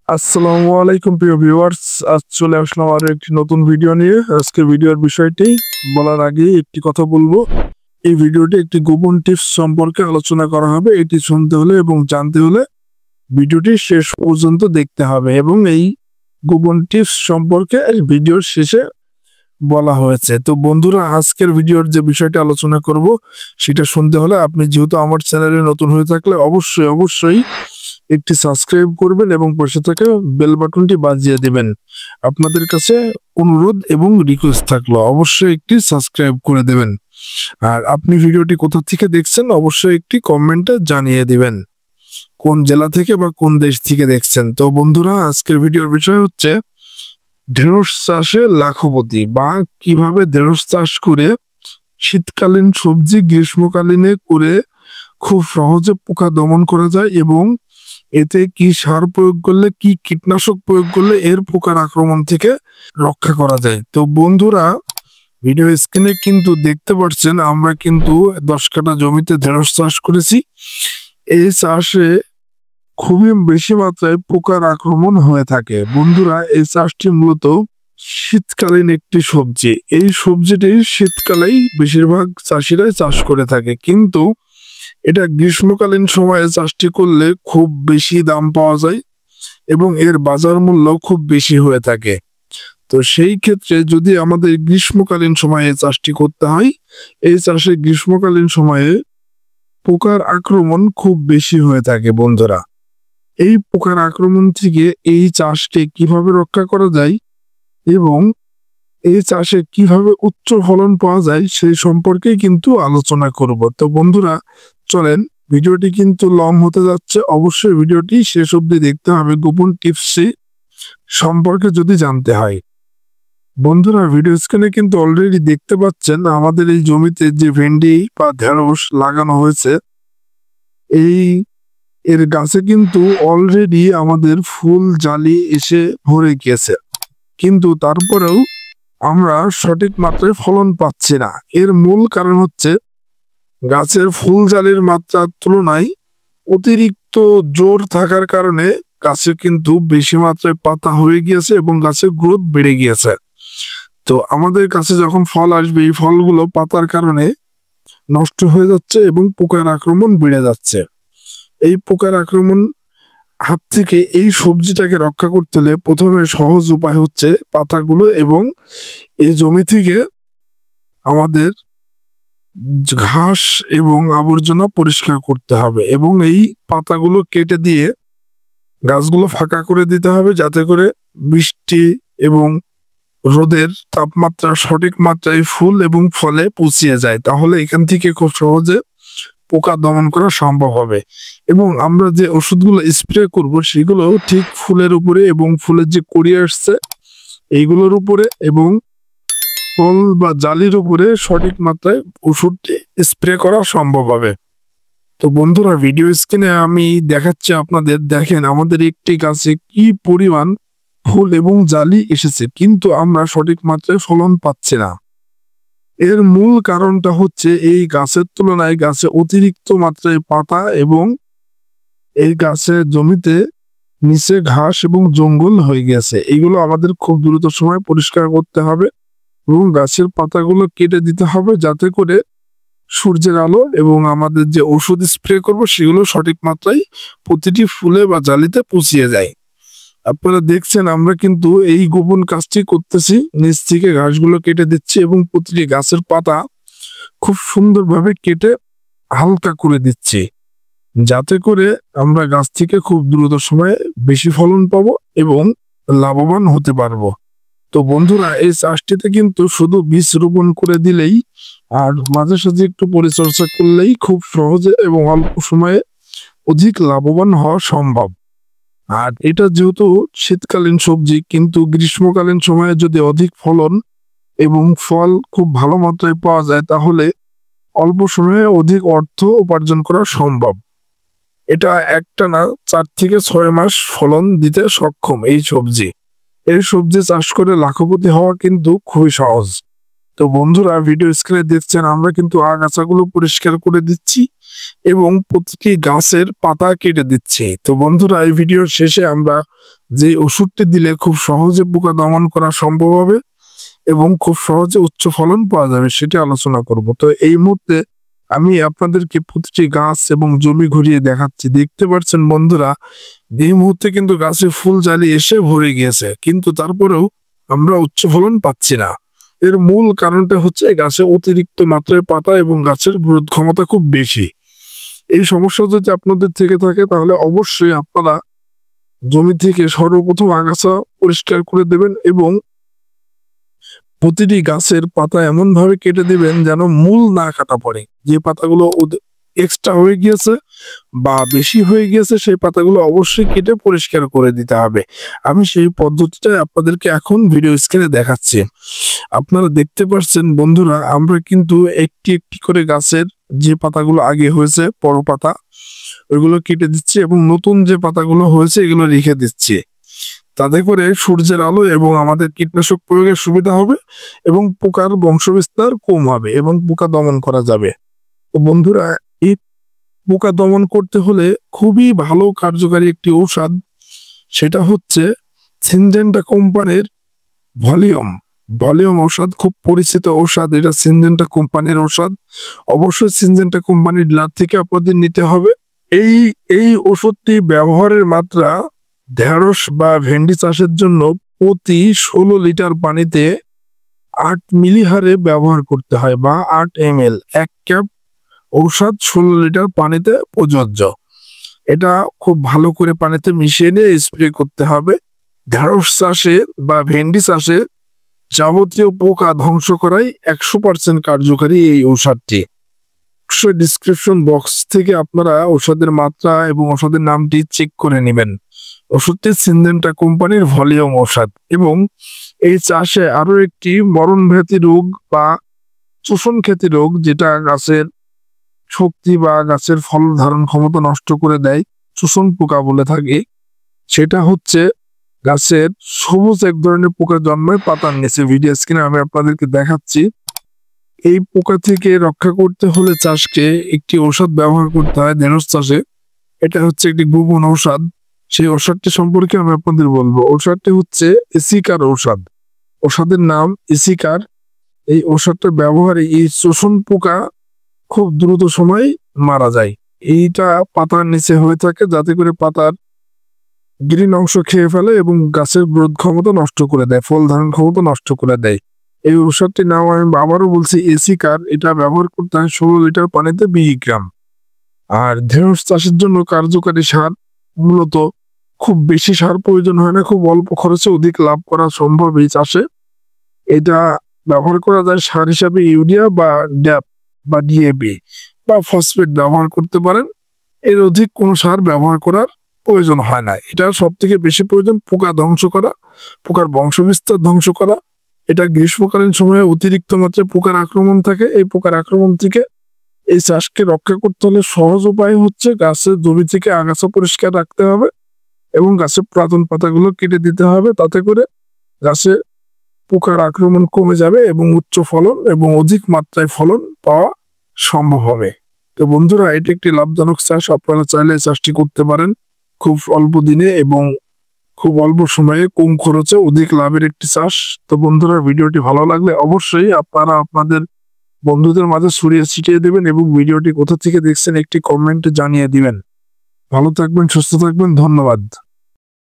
আসসালামু আলাইকুম প্রিয় ভিউয়ার্স। আজ চলে আসলাম আরো একটি নতুন ভিডিও নিয়ে। আজকে ভিডিওর বিষয়টি বলার আগে একটি কথা বলবো। এই ভিডিওটি একটি গোপন টিপস সম্পর্কে আলোচনা করা হবে। এটি শুনতে হলে এবং জানতে হলে ভিডিওটি শেষ পর্যন্ত দেখতে হবে এবং এই গোপন টিপস সম্পর্কে এই ভিডিওর শেষে বলা হয়েছে। তো বন্ধুরা, আজকের ভিডিওর যে বিষয়টি আলোচনা করব সেটা শুনতে হলে আপনি যেহেতু আমার চ্যানেলে নতুন হয়ে থাকলে অবশ্যই একটি সাবস্ক্রাইব করবেন এবং পাশে থাকা বেল বাটনটি বাজিয়ে দিবেন। আপনাদের কাছে অনুরোধ এবং রিকোয়েস্ট থাকলো অবশ্যই একটি সাবস্ক্রাইব করে দেবেন। আর আপনি ভিডিওটি কোথা থেকে দেখছেন অবশ্যই একটি কমেন্টে জানিয়ে দিবেন কোন জেলা থেকে বা কোন দেশ থেকে দেখছেন। তো বন্ধুরা, আজকের ভিডিওর বিষয় হচ্ছে ঢেঁড়স চাষে লাখপতি, বা কিভাবে ঢেঁড়স চাষ করে শীতকালীন সবজি গ্রীষ্মকালীনে করে খুব সহজে পোকা দমন করা যায় এবং এতে কি সার প্রয়োগ করলে, কি কীটনাশক প্রয়োগ করলে এর পোকার আক্রমণ থেকে রক্ষা করা যায়। তো বন্ধুরা, ভিডিও স্ক্রিনে কিন্তু দেখতে পাচ্ছেন আমরা কিন্তু 10 কাঠা জমিতে ঢেঁড়স চাষ করেছি। এই চাষে খুবই বেশি মাত্রায় পোকার আক্রমণ হয়ে থাকে। বন্ধুরা, এই চাষটি মূলত শীতকালীন একটি সবজি। এই সবজিটি শীতকালেই বেশিরভাগ চাষিরাই চাষ করে থাকে, কিন্তু এটা গ্রীষ্মকালীন সময়ে চাষটি করলে খুব বেশি দাম পাওয়া যায় এবং এর বাজার মূল্য খুব বেশি হয়ে থাকে। তো সেই ক্ষেত্রে যদি আমাদের গ্রীষ্মকালীন সময়ে চাষটি করতে হয়, এই চাষে গ্রীষ্মকালীন সময়ে পোকার আক্রমণ খুব বেশি হয়ে থাকে। বন্ধুরা, এই পোকার আক্রমণ থেকে এই চাষকে কিভাবে রক্ষা করা যায় এবং এই চাষে কিভাবে উচ্চ ফলন পাওয়া যায় সেই সম্পর্কেই কিন্তু আলোচনা করব। তো বন্ধুরা, চলেন, ভিডিওটি কিন্তু লং হতে যাচ্ছে, অবশ্যই ভিডিওটি শেষ অবধি দেখতে হবে গোপন টিপস সম্পর্কে যদি জানতে হয়। বন্ধুরা, ভিডিও স্ক্রিনে কিন্তু অলরেডি দেখতে পাচ্ছেন আমাদের এই জমিতে যে ভেন্ডি বা ঢেঁড়স লাগানো হয়েছে, এর গাছে কিন্তু অলরেডি আমাদের ফুল জালি এসে ভরে গিয়েছে, কিন্তু তারপরেও আমরা সঠিক মাত্রায় ফলন পাচ্ছি না। এর মূল কারণ হচ্ছে গাছের ফুল জালির মাত্রার তুলনায় অতিরিক্ত জোর থাকার কারণে গাছে কিন্তু বেশি মাত্রায় পাতা হয়ে গিয়েছে এবং গাছের গ্রোথ বেড়ে গিয়েছে। তো আমাদের কাছে যখন ফল আসবে, এই ফলগুলো পাতার কারণে নষ্ট হয়ে যাচ্ছে এবং পোকার আক্রমণ বেড়ে যাচ্ছে। এই পোকার আক্রমণ হাত থেকে এই সবজিটাকে রক্ষা করতে হলে প্রথমে সহজ উপায় হচ্ছে পাতাগুলো এবং এই জমি থেকে আমাদের ঘাস এবং আবর্জনা পরিষ্কার করতে হবে এবং এই পাতাগুলো কেটে দিয়ে গাছগুলো ফাঁকা করে দিতে হবে, যাতে করে বৃষ্টি এবং রোদের তাপমাত্রা সঠিক মাত্রায় ফুল এবং ফলে পৌঁছিয়ে যায়। তাহলে এখান থেকে খুব সহজে পোকা দমন করা সম্ভব হবে এবং আমরা যে ওষুধগুলো স্প্রে করব সেগুলো ঠিক ফুলের উপরে এবং ফুলের যে কড়ি আসছে এইগুলোর উপরে এবং ফল বা জালির উপরে সঠিক মাত্রায় ওষুধটি স্প্রে করা সম্ভব হবে। তো বন্ধুরা, ভিডিও স্ক্রিনে আমি দেখাচ্ছি আপনাদের, দেখেন আমাদের একটি গাছে কি পরিমাণ ফুল এবং জালি এসেছে, কিন্তু আমরা সঠিক মাত্রায় ফলন পাচ্ছি না। এর মূল কারণটা হচ্ছে এই গাছের তুলনায় গাছে অতিরিক্ত মাত্রায় পাতা এবং এই গাছের জমিতে নিচে ঘাস এবং জঙ্গল হয়ে গেছে। এগুলো আমাদের খুব দ্রুত সময় পরিষ্কার করতে হবে এবং গাছের পাতাগুলো কেটে দিতে হবে, যাতে করে সূর্যের আলো এবং আমাদের যে ওষুধ স্প্রে করব সেগুলো সঠিক মাত্রায় প্রতিটি ফুলে বা জালিতে পৌঁছিয়ে যায়। আপনারা দেখছেন আমরা কিন্তু এই গোপন কাজটি করতেছি, নিচ থেকে ঘাসগুলো কেটে দিচ্ছি এবং প্রতিটি গাছের পাতা খুব সুন্দরভাবে কেটে হালকা করে দিচ্ছি, যাতে করে আমরা গাছ থেকে খুব দ্রুত সময়ে বেশি ফলন পাবো এবং লাভবান হতে পারবো। তো বন্ধুরা, এই চাষটিতে কিন্তু শুধু বীজ রোপণ করে দিলেই আর মাঝে সাঝে একটু পরিচর্যা করলেই খুব সহজে এবং অল্প সময়ে অধিক লাভবান হওয়া সম্ভব। আর এটা যেহেতু শীতকালীন সবজি, কিন্তু গ্রীষ্মকালীন সময়ে যদি অধিক ফলন এবং ফল খুব ভালো মাত্রায় পাওয়া যায় তাহলে অল্প সময়ে অধিক অর্থ উপার্জন করা সম্ভব। এটা একটানা 4 থেকে 6 মাস ফলন দিতে সক্ষম এই সবজি। এই সবজি চাষ করে লাখপতি হওয়া কিন্তু খুবই সহজ। তো বন্ধুরা, ভিডিও স্ক্রিনে দেখছেন আমরা কিন্তু আগাছাগুলো পরিষ্কার করে দিচ্ছি এবং প্রতিটি গাছের পাতা কেটে দিচ্ছি। তো বন্ধুরা, এই ভিডিওর শেষে আমরা যে ওষুধটি দিলে খুব সহজে পোকা দমন করা সম্ভব হবে এবং খুব সহজে উচ্চ ফলন পাওয়া যাবে সেটি আলোচনা করব। তো এই মুহূর্তে আমি আপনাদেরকে প্রতিটি গাছ এবং জমি ঘুরিয়ে দেখাচ্ছি। দেখতে পাচ্ছেন বন্ধুরা, এই মুহূর্তে কিন্তু গাছে ফুল জালি এসে ভরে গিয়েছে, কিন্তু তারপরেও আমরা উচ্চ ফলন পাচ্ছি না। এর মূল কারণটা হচ্ছে গাছে অতিরিক্ত মাত্রায় পাতা এবং গাছের গ্রোথ ক্ষমতা খুব বেশি। এই সমস্যা যদি আপনাদের থেকে থাকে তাহলে অবশ্যই আপনারা জমি থেকে সর্বপ্রথম আগাছা পরিষ্কার করে দেবেন এবং প্রতিটি গাছের পাতা এমন ভাবে কেটে দিবেন যেন মূল না কাটা পড়ে। যে পাতাগুলো এক্সট্রা হয়ে গিয়েছে বা বেশি হয়ে গিয়েছে সেই পাতাগুলো অবশ্যই কেটে পরিষ্কার করে দিতে হবে। আমি সেই পদ্ধতিটা আপনাদেরকে এখন ভিডিও স্ক্রিনে দেখাচ্ছি। আপনারা দেখতে পাচ্ছেন বন্ধুরা, আমরা কিন্তু একটি একটি করে গাছের যে পাতাগুলো আগে হয়েছে বড় পাতা ওইগুলো কেটে দিচ্ছি এবং নতুন যে পাতাগুলো হয়েছে এগুলো রেখে দিচ্ছি। তাতে করে সূর্যের আলো এবং আমাদের কীটনাশক প্রয়োগের সুবিধা হবে এবং পোকার বংশবিস্তার কম হবে এবং পোকা দমন করা যাবে। তো বন্ধুরা, এই পোকা দমন করতে হলে খুবই ভালো কার্যকারী একটি ঔষধ, সেটা হচ্ছে সিনজেন্টা কোম্পানির ভলিউম। ভলিউম ঔষধ খুব পরিচিত ঔষধ, এটা সিনজেন্টা কোম্পানির ঔষধ। অবশ্যই সিনজেন্টা কোম্পানির ডিলার থেকে আপনাদের নিতে হবে। এই ওষুধটি ব্যবহারের মাত্রা ঢেঁড়স বা ভেন্ডি চাষের জন্য প্রতি 16 লিটার পানিতে 8 মিলি হারে ব্যবহার করতে হয় বা 8 ml। 1 ক্যাপ ঔষধ 16 লিটার পানিতে প্রযোজ্য। এটা খুব ভালো করে পানিতে মিশিয়ে নিয়ে স্প্রে করতে হবে। ঢেঁড়স চাষে বা ভেন্ডি চাষে যাবতীয় পোকা ধ্বংস করাই 100% কার্যকারী এই ঔষধটি। অবশ্যই ডিসক্রিপশন বক্স থেকে আপনারা ওষুধের মাত্রা এবং ওষুধের নামটি চেক করে নেবেন। ওষুধটি সিনজেন্টা কোম্পানির ভলিউম ঔষধ। এবং এই চাষে আরো একটি মরণঘাতী রোগ বা শোষণ খ্যাতি রোগ, যেটা গাছের শক্তি বা গাছের ফল ধারণ ক্ষমতা নষ্ট করে দেয়, শোষণ পোকা বলে থাকি, সেটা হচ্ছে গাছের সবুজ এক ধরনের পোকা জন্মায় পাতার নিচে। ভিডিও স্ক্রিনে আমি আপনাদেরকে দেখাচ্ছি। এই পোকা থেকে রক্ষা করতে হলে চাষকে একটি ঔষধ ব্যবহার করতে হয় ঢেঁড়স চাষে। এটা হচ্ছে একটি গোপন ঔষধ। সেই ঔষধটি সম্পর্কে আমি আপনাদের বলবো। ঔষধটি হচ্ছে এসিকার ঔষধ। ঔষধের নাম এসিকার। এই ঔষধটার ব্যবহারে এই শোষণ পোকা খুব দ্রুত সময় মারা যায়। এইটা পাতার নিচে হয়ে থাকে যাতে করে পাতার গ্রিন অংশ খেয়ে ফেলে এবং গাছের গ্রোথ ক্ষমতা নষ্ট করে দেয়, ফল ধারণ ক্ষমতা নষ্ট করে দেয়। এই ঔষধটির নাম আমি আবারও বলছি এসিকার। এটা ব্যবহার করতে হয় 16 লিটার পানিতে 20 গ্রাম। আর ঢেঁড়স চাষের জন্য কার্যকারী সার মূলত খুব বেশি সার প্রয়োজন হয় না, খুব অল্প খরচে অধিক লাভ করা সম্ভব এই চাষে। এটা ব্যবহার করা যায় সার হিসাবে ইউরিয়া বা ড্যাপ বা ডিএপি বা ফসফেট ব্যবহার করতে পারেন। এর অধিক কোনো সার ব্যবহার করার প্রয়োজন হয় না। এটা সব থেকে বেশি প্রয়োজন পোকা ধ্বংস করা, পোকার বংশবিস্তার ধ্বংস করা। এটা গ্রীষ্মকালীন সময়ে অতিরিক্ত মাত্রায় পোকার আক্রমণ থাকে। এই পোকার আক্রমণ থেকে এই চাষকে রক্ষা করতে হলে সহজ উপায় হচ্ছে গাছের জমি থেকে আগাছা পরিষ্কার রাখতে হবে এবং গাছের পুরাতন পাতাগুলো কেটে দিতে হবে। তাতে করে গাছে পোকার আক্রমণ কমে যাবে এবং উচ্চ ফলন এবং অধিক মাত্রায় ফলন পাওয়া সম্ভব হবে। তো বন্ধুরা, এটি একটি লাভজনক চাষ। আপনারা চাইলে চাষটি করতে পারেন খুব অল্প দিনে এবং খুব অল্প সময়ে কম খরচে অধিক লাভের একটি চাষ। তো বন্ধুরা, ভিডিওটি ভালো লাগলে অবশ্যই আপনারা আপনাদের বন্ধুদের মাঝে ছড়িয়ে ছিটিয়ে দেবেন এবং ভিডিওটি কোথা থেকে দেখছেন একটি কমেন্টে জানিয়ে দিবেন। ভালো থাকবেন, সুস্থ থাকবেন, ধন্যবাদ।